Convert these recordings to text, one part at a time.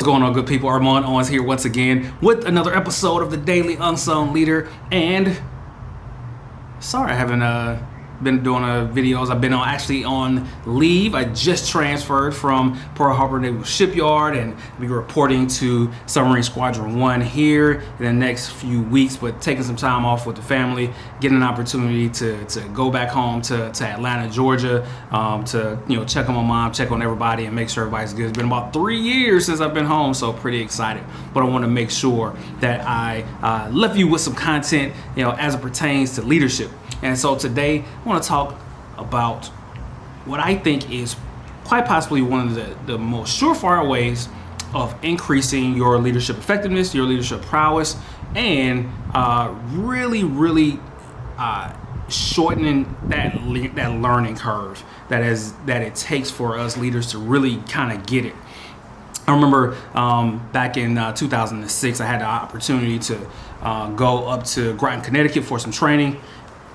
going on, good people? Armand Owens here once again with another episode of the Daily Unsung Leader. And sorry I haven't been doing videos. I've been on leave. I just transferred from Pearl Harbor Naval Shipyard and be reporting to Submarine Squadron 1 here in the next few weeks, but taking some time off with the family, getting an opportunity to go back home to Atlanta, Georgia, to check on my mom, check on everybody, and make sure everybody's good. It's been about 3 years since I've been home, so pretty excited. But I want to make sure that I left you with some content, as it pertains to leadership. And so today I want to talk about what I think is quite possibly one of the most surefire ways of increasing your leadership effectiveness, your leadership prowess, and really shortening that learning curve that it takes for us leaders to really kind of get it. I remember back in 2006, I had the opportunity to go up to Groton, Connecticut for some training.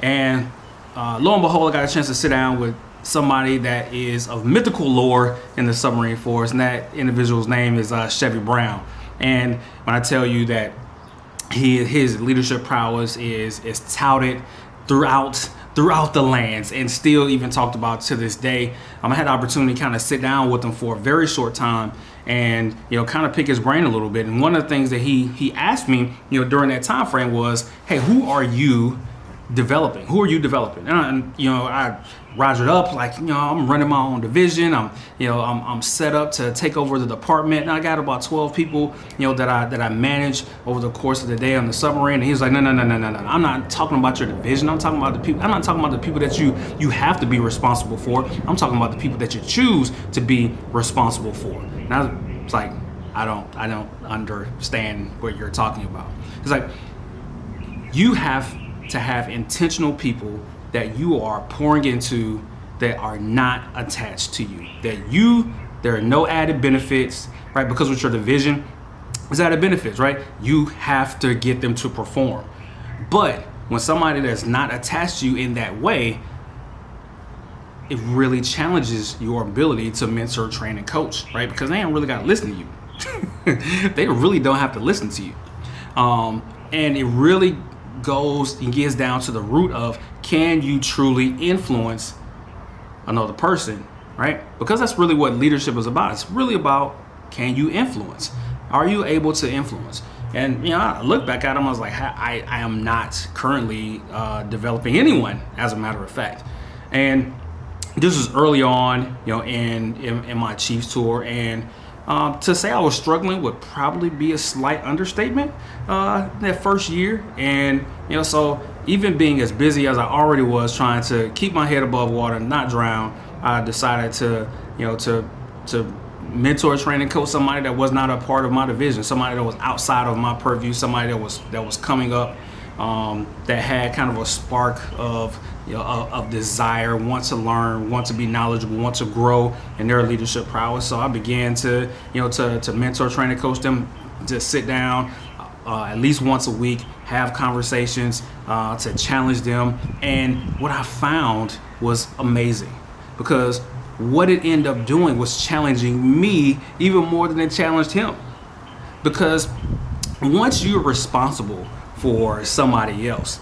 And lo and behold, I got a chance to sit down with somebody that is of mythical lore in the submarine force, and that individual's name is Chevy Brown. And when I tell you that his leadership prowess is touted throughout the lands and still even talked about to this day, I had the opportunity to kind of sit down with him for a very short time and kind of pick his brain a little bit. And one of the things that he asked me during that time frame was, hey, who are you developing? Who are you developing? And I rogered up like, I'm running my own division. I'm set up to take over the department. And I got about 12 people, that I manage over the course of the day on the submarine. And he was like, no. I'm not talking about your division. I'm talking about the people. I'm not talking about the people that you have to be responsible for. I'm talking about the people that you choose to be responsible for. And I was like, I don't understand what you're talking about. It's like, you have to have intentional people that you are pouring into that are not attached to you. There are no added benefits, right? Because with your division, there's added benefits, right? You have to get them to perform. But when somebody that's not attached to you in that way, it really challenges your ability to mentor, train, and coach, right? Because they ain't really got to listen to you. They really don't have to listen to you. And it really goes and gets down to the root of, can you truly influence another person, right? Because that's really what leadership is about. It's really about, can you influence? Are you able to influence? And I look back at him, I was like, I am not currently developing anyone, as a matter of fact. And this was early on, in my Chiefs tour, and to say I was struggling would probably be a slight understatement that first year. And so even being as busy as I already was, trying to keep my head above water, not drown, I decided to mentor, train, and coach somebody that was not a part of my division, somebody that was outside of my purview, somebody that was coming up, that had kind of a spark of desire, want to learn, want to be knowledgeable, want to grow in their leadership prowess. So I began to mentor, train, and coach them, to sit down at least once a week, have conversations, to challenge them. And what I found was amazing, because what it ended up doing was challenging me even more than it challenged him. Because once you're responsible for somebody else,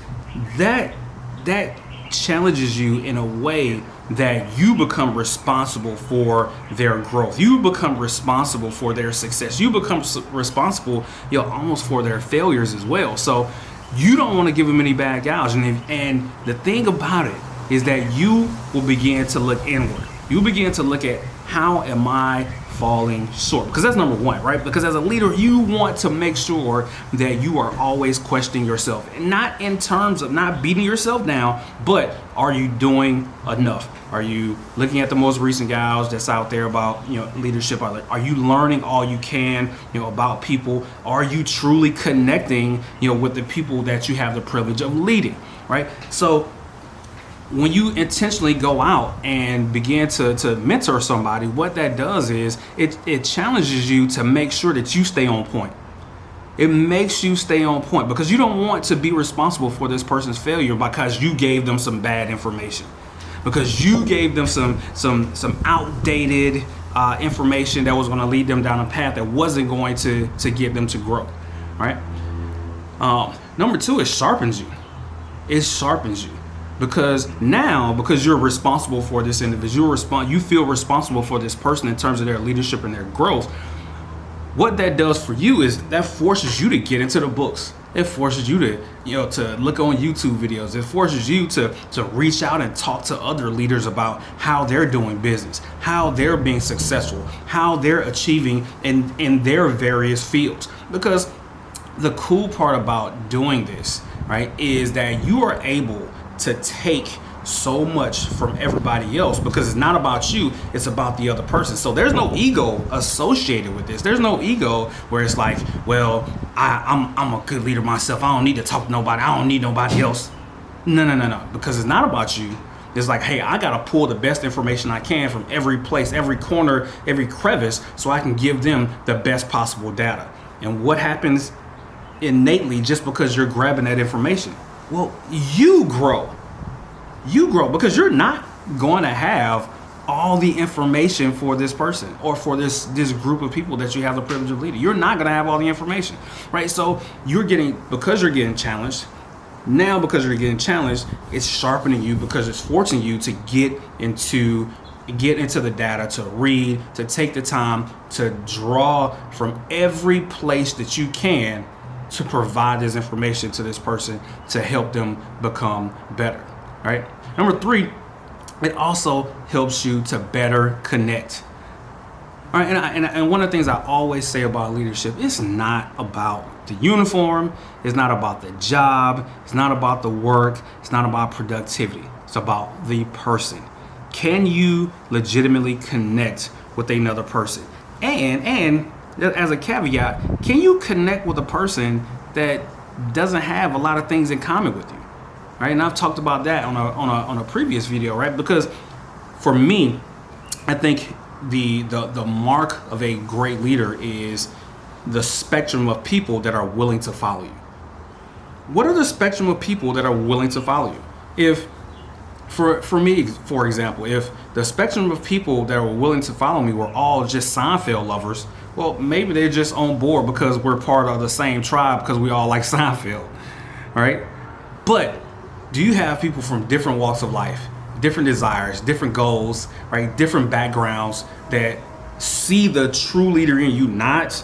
that challenges you in a way that you become responsible for their growth. You become responsible for their success. You become responsible, almost for their failures as well. So you don't want to give them any bad gouge. And the thing about it is that you will begin to look inward. You begin to look at, how am I falling short? Because that's number one, right? Because as a leader, you want to make sure that you are always questioning yourself, and not in terms of not beating yourself down, but are you doing enough? Are you looking at the most recent gouge that's out there about leadership? Are you learning all you can about people? Are you truly connecting with the people that you have the privilege of leading, right? So when you intentionally go out and begin to mentor somebody, what that does is it challenges you to make sure that you stay on point. It makes you stay on point, because you don't want to be responsible for this person's failure because you gave them some bad information, because you gave them some outdated information that was going to lead them down a path that wasn't going to get them to grow, right? Number two, it sharpens you. It sharpens you because you're responsible for this individual, you feel responsible for this person in terms of their leadership and their growth. What that does for you is that forces you to get into the books. It forces you to look on YouTube videos. It forces you to reach out and talk to other leaders about how they're doing business, how they're being successful, how they're achieving in their various fields. Because the cool part about doing this, right, is that you are able to take so much from everybody else because it's not about you, it's about the other person. So there's no ego associated with this. There's no ego where it's like, well, I'm a good leader myself. I don't need to talk to nobody. I don't need nobody else. No. Because it's not about you. It's like, hey, I got to pull the best information I can from every place, every corner, every crevice, so I can give them the best possible data. And what happens innately just because you're grabbing that information? Well, you grow because you're not going to have all the information for this person or for this group of people that you have the privilege of leading. You're not going to have all the information, right? So because you're getting challenged, it's sharpening you because it's forcing you to get into the data, to read, to take the time to draw from every place that you can to provide this information to this person to help them become better. Right. Number three, it also helps you to better connect. All right. And one of the things I always say about leadership, it's not about the uniform. It's not about the job. It's not about the work. It's not about productivity. It's about the person. Can you legitimately connect with another person? And as a caveat, can you connect with a person that doesn't have a lot of things in common with you? Right, and I've talked about that on a previous video, right? Because for me, I think the mark of a great leader is the spectrum of people that are willing to follow you. What are the spectrum of people that are willing to follow you? If for me, for example, if the spectrum of people that were willing to follow me were all just Seinfeld lovers, well, maybe they're just on board because we're part of the same tribe because we all like Seinfeld, right? But do you have people from different walks of life, different desires, different goals, right? Different backgrounds that see the true leader in you, not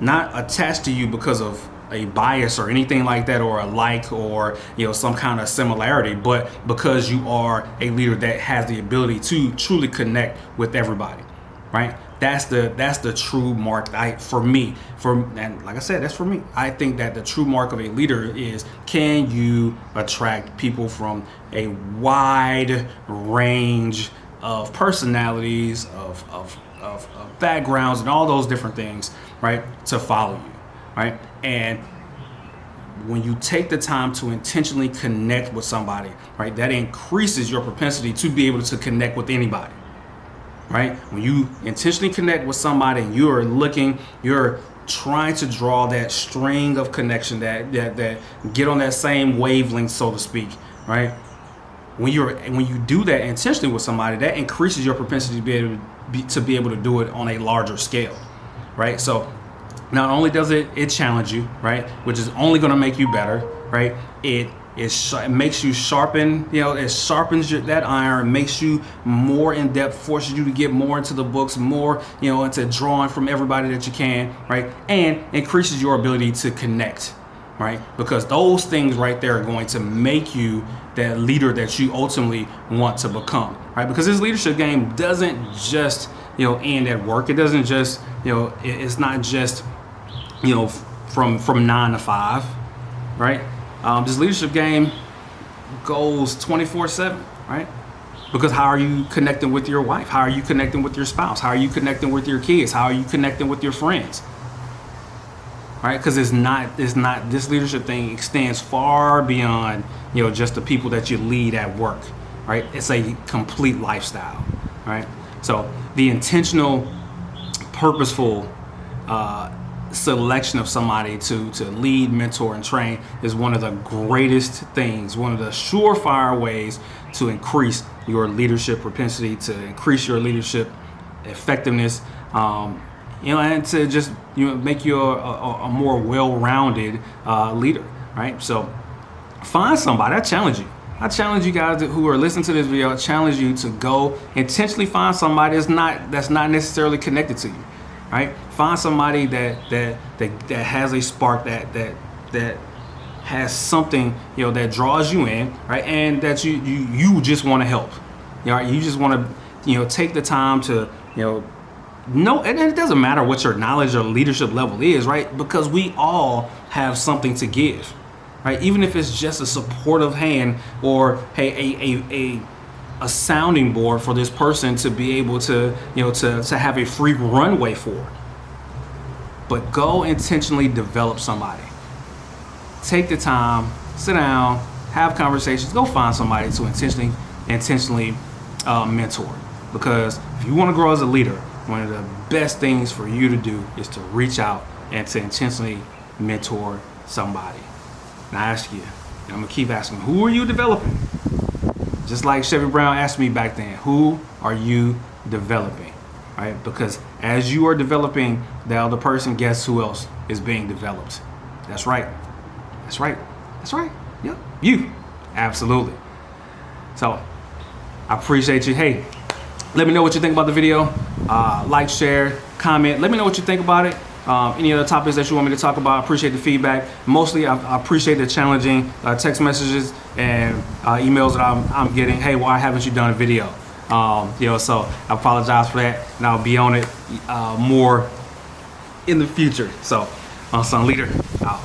attached to you because of a bias or anything like that, or a like, or some kind of similarity, but because you are a leader that has the ability to truly connect with everybody, right? That's the true mark. And like I said, that's for me. I think that the true mark of a leader is, can you attract people from a wide range of personalities, of backgrounds, and all those different things, right, to follow you, right? And when you take the time to intentionally connect with somebody, right, that increases your propensity to be able to connect with anybody. Right? When you intentionally connect with somebody and you're trying to draw that string of connection, that get on that same wavelength, so to speak, right? When you do that intentionally with somebody, that increases your propensity to be able to do it on a larger scale, right? So not only does it challenge you, right, which is only going to make you better, right? It makes you sharpen, it sharpens that iron, makes you more in depth, forces you to get more into the books, more, into drawing from everybody that you can, right? And increases your ability to connect, right? Because those things right there are going to make you that leader that you ultimately want to become, right? Because this leadership game doesn't just, end at work. It doesn't just, it's not just, from 9 to 5, right? This leadership game goes 24/7, right? Because how are you connecting with your wife? How are you connecting with your spouse? How are you connecting with your kids? How are you connecting with your friends? Right? Because it's not this leadership thing extends far beyond, just the people that you lead at work, right? It's a complete lifestyle, right? So the intentional, purposeful, selection of somebody to lead, mentor, and train is one of the greatest things, one of the surefire ways to increase your leadership propensity, to increase your leadership effectiveness, and to just make you a more well-rounded leader, right? So find somebody. I challenge you guys who are listening to this video. I challenge you to go intentionally find somebody that's not necessarily connected to you, right? Find somebody that has a spark, that has something that draws you in, right? And that you just want to help. You just want to take the time to know, and it doesn't matter what your knowledge or leadership level is, right? Because we all have something to give, right? Even if it's just a supportive hand, or hey, a sounding board for this person to be able to to have a free runway for. But go intentionally develop somebody. Take the time, sit down, have conversations, go find somebody to intentionally mentor. Because if you want to grow as a leader, one of the best things for you to do is to reach out and to intentionally mentor somebody. And I ask you, and I'm gonna keep asking, who are you developing? Just like Chevy Brown asked me back then, who are you developing? Right? Because as you are developing the other person, guess who else is being developed? That's right. That's right. That's right. Yep. You. Absolutely. So I appreciate you. Hey, let me know what you think about the video. Like, share, comment. Let me know what you think about it. Any other topics that you want me to talk about. I appreciate the feedback. Mostly, I appreciate the challenging text messages and emails that I'm getting. Hey, why haven't you done a video? So I apologize for that, and I'll be on it more in the future. So, Son Leader, out.